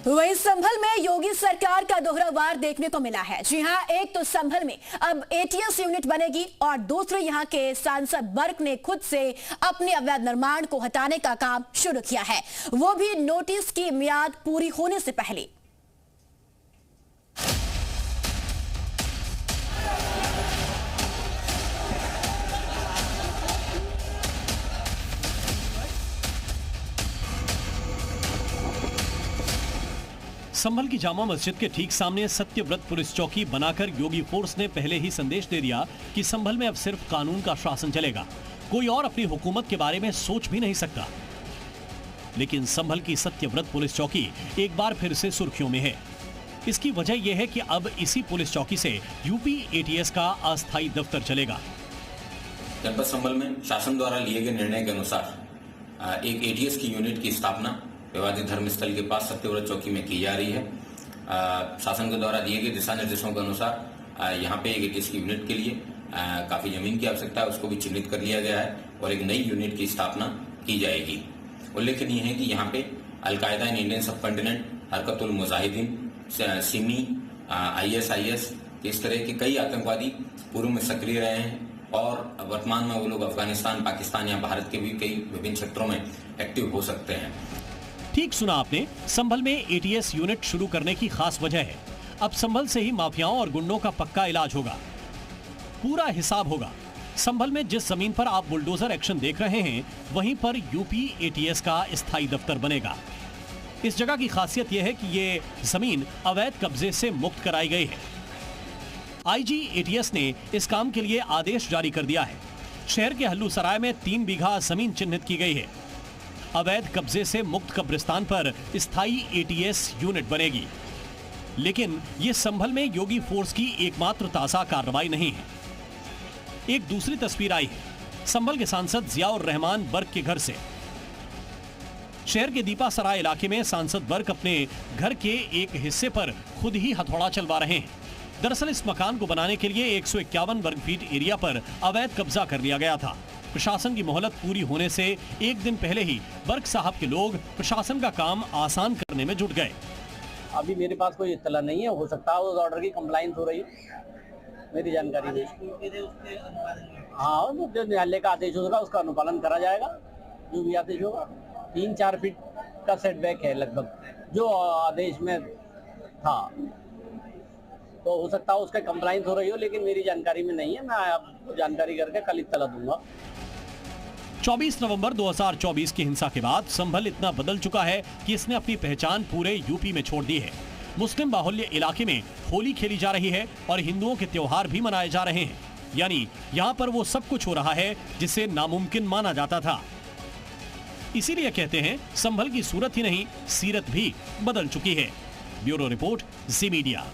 वहीं संभल में योगी सरकार का दोहरा वार देखने को मिला है। जी हां, एक तो संभल में अब एटीएस यूनिट बनेगी और दूसरे यहां के सांसद वर्ग ने खुद से अपने अवैध निर्माण को हटाने का काम शुरू किया है, वो भी नोटिस की मियाद पूरी होने से पहले। संभल की जामा मस्जिद के ठीक सामने सत्यव्रत पुलिस चौकी बनाकर योगी फोर्स ने पहले ही संदेश दे दिया कि संभल में अब सिर्फ कानून का शासन चलेगा, कोई और अपनी हुकूमत के बारे में सोच भी नहीं सकता। लेकिन संभल की सत्यव्रत पुलिस चौकी एक बार फिर से सुर्खियों में है। इसकी वजह यह है कि अब इसी पुलिस चौकी से यूपी एटीएस का अस्थायी दफ्तर चलेगा। जनपद संभल में शासन द्वारा लिए गए निर्णय के अनुसार एक एटीएस की यूनिट की स्थापना विवादित धर्मस्थल के पास सत्यव्रत चौकी में की जा रही है। शासन के द्वारा दिए गए दिशा निर्देशों के अनुसार यहाँ पे एक एटीएस की यूनिट के लिए काफी जमीन की आवश्यकता है, उसको भी चिन्हित कर लिया गया है और एक नई यूनिट की स्थापना की जाएगी। उल्लेखनीय है कि यहाँ पे अलकायदा इन इंडियन सब कॉन्टिनेंट, हरकतुल मुजाहिदीन, सिमी, ISIS इस तरह के कई आतंकवादी पूर्व में सक्रिय रहे हैं और वर्तमान में वो लोग अफगानिस्तान, पाकिस्तान या भारत के भी कई विभिन्न क्षेत्रों में एक्टिव हो सकते हैं। ठीक सुना आपने, संभल में एटीएस यूनिट शुरू करने की खास वजह है। अब संभल से ही माफियाओं और गुंडों का पक्का इलाज होगा, पूरा हिसाब होगा। संभल में जिस जमीन पर आप बुलडोजर एक्शन देख रहे हैं, वहीं पर यूपी एटीएस का स्थायी दफ्तर बनेगा। इस जगह की खासियत यह है कि ये जमीन अवैध कब्जे से मुक्त कराई गई है। IG एटीएस ने इस काम के लिए आदेश जारी कर दिया है। शहर के हल्लूसराय में 3 बीघा जमीन चिन्हित की गई है। अवैध कब्जे से मुक्त कब्रिस्तान पर स्थायी एटीएस यूनिट बनेगी। लेकिन यह संभल में योगी फोर्स की एकमात्र ताजा कार्रवाई नहीं है। एक दूसरी तस्वीर आई है संभल के सांसद जियाउर रहमान वर्ग के घर से। शहर के दीपासराय इलाके में सांसद वर्ग अपने घर के एक हिस्से पर खुद ही हथौड़ा चलवा रहे हैं। दरअसल इस मकान को बनाने के लिए 151 वर्ग फीट एरिया पर अवैध कब्जा कर लिया गया था। प्रशासन की मोहलत पूरी होने से एक दिन पहले ही वर्ग साहब के लोग प्रशासन का काम आसान करने में जुट गए। अभी मेरे पास कोई इत्तला नहीं है, हो सकता है उस ऑर्डर की कंप्लाइंस हो रही है, मेरी जानकारी नहीं। हाँ, जो न्यायालय का आदेश होगा उसका अनुपालन करा जाएगा। जो भी आदेश होगा 3-4 फीट का सेटबैक है लगभग जो आदेश में था, तो हो सकता है उसका कंप्लाइंस हो रही हो, लेकिन मेरी जानकारी में नहीं है। मैं आपको जानकारी करके कल इत्तला दूंगा। 24 नवंबर 2024 की हिंसा के बाद संभल इतना बदल चुका है कि इसने अपनी पहचान पूरे यूपी में छोड़ दी है। मुस्लिम बाहुल्य इलाके में होली खेली जा रही है और हिंदुओं के त्योहार भी मनाए जा रहे हैं। यानी यहाँ पर वो सब कुछ हो रहा है जिसे नामुमकिन माना जाता था। इसीलिए कहते हैं संभल की सूरत ही नहीं, सीरत भी बदल चुकी है। ब्यूरो रिपोर्ट, जी मीडिया।